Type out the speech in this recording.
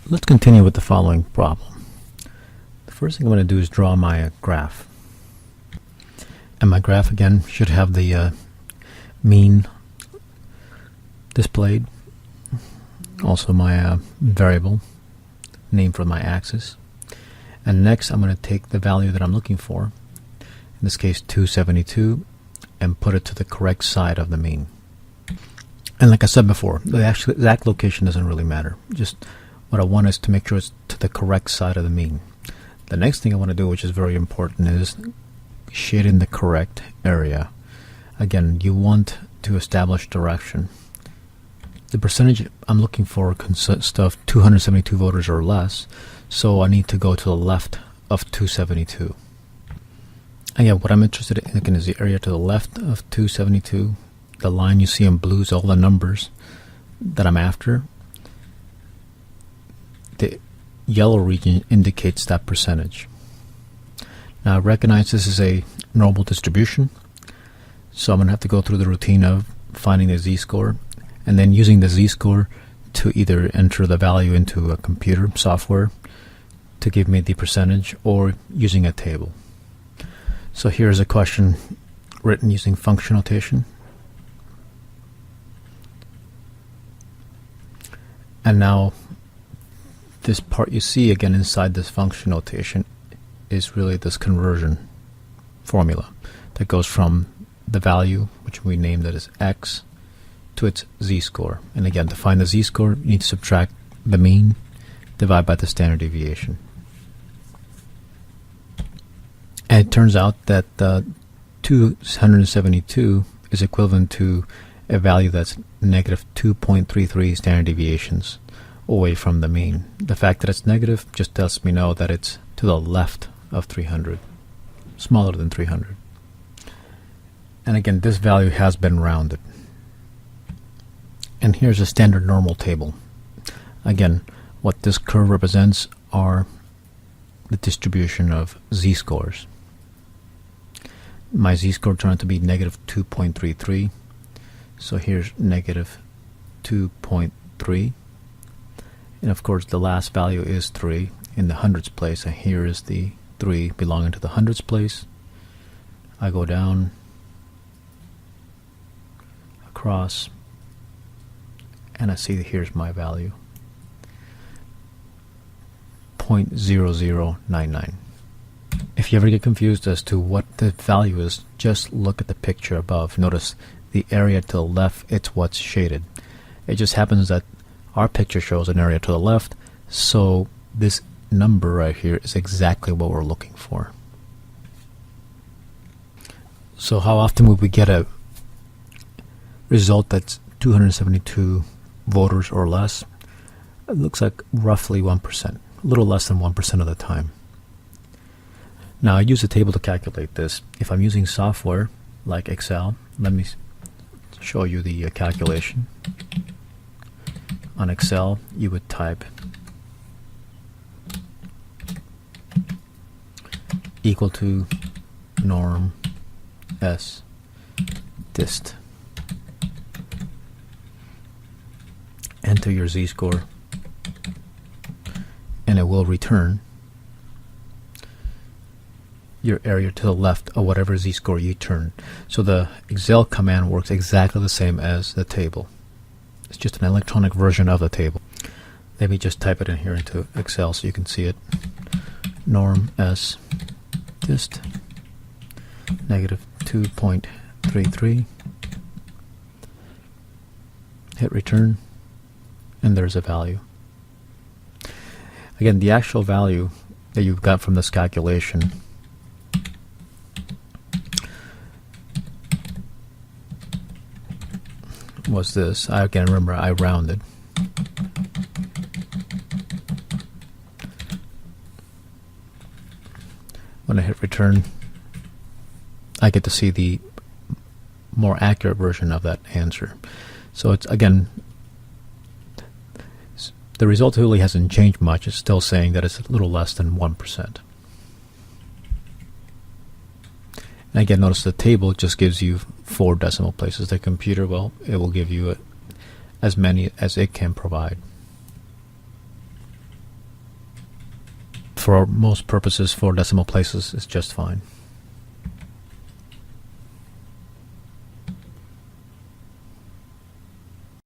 Let's continue with the following problem. The first thing I'm going to do is draw my graph. And my graph again should have the mean displayed. Also my variable name for my axis. And next I'm going to take the value that I'm looking for, in this case 272, and put it to the correct side of the mean. And like I said before, the actual exact location doesn't really matter. Just what I want is to make sure it's to the correct side of the mean. The next thing I want to do, which is very important, is shade in the correct area. Again, you want to establish direction. The percentage I'm looking for consists of 272 voters or less, so I need to go to the left of 272. Again, what I'm interested in again is the area to the left of 272. The line you see in blue is all the numbers that I'm after. The yellow region indicates that percentage. Now I recognize this is a normal distribution, so I'm going to have to go through the routine of finding the z-score and then using the z-score to either enter the value into a computer software to give me the percentage, or using a table. So here's a question written using function notation. And now this part you see again inside this function notation is really this conversion formula that goes from the value, which we named it as x, to its z-score. And again, to find the z-score, you need to subtract the mean, divide by the standard deviation. And it turns out that 272 is equivalent to a value that's negative 2.33 standard deviations away from the mean. The fact that it's negative just lets me know that it's to the left of 300, smaller than 300. And again, this value has been rounded. And here's a standard normal table. Again, what this curve represents are the distribution of z-scores. My z-score turned out to be negative 2.33. So here's negative 2.3. And of course the last value is 3 in the hundreds place, and here is the 3 belonging to the hundreds place. I go down, across, and I see that here's my value, 0.0099. If you ever get confused as to what the value is, just look at the picture above. Notice the area to the left, it's what's shaded. It just happens that our picture shows an area to the left, so this number right here is exactly what we're looking for. So how often would we get a result that's 272 voters or less? It looks like roughly 1%, a little less than 1% of the time. Now I use a table to calculate this. If I'm using software like Excel, let me show you the calculation. On Excel, you would type equal to norm s dist. Enter your z-score, and it will return your area to the left of whatever z-score you turn. So the Excel command works exactly the same as the table. It's just an electronic version of the table. Let me just type it in here into Excel so you can see it. Norm s dist negative 2.33. Hit return, and there's a value. Again, the actual value that you've got from this calculation was this. I can remember I rounded. When I hit return, I get to see the more accurate version of that answer. So it's, again, the result really hasn't changed much. It's still saying that it's a little less than 1%. And again, notice the table just gives you 4 decimal places. The computer, well, it will give you as many as it can provide. for most purposes, for decimal places is just fine.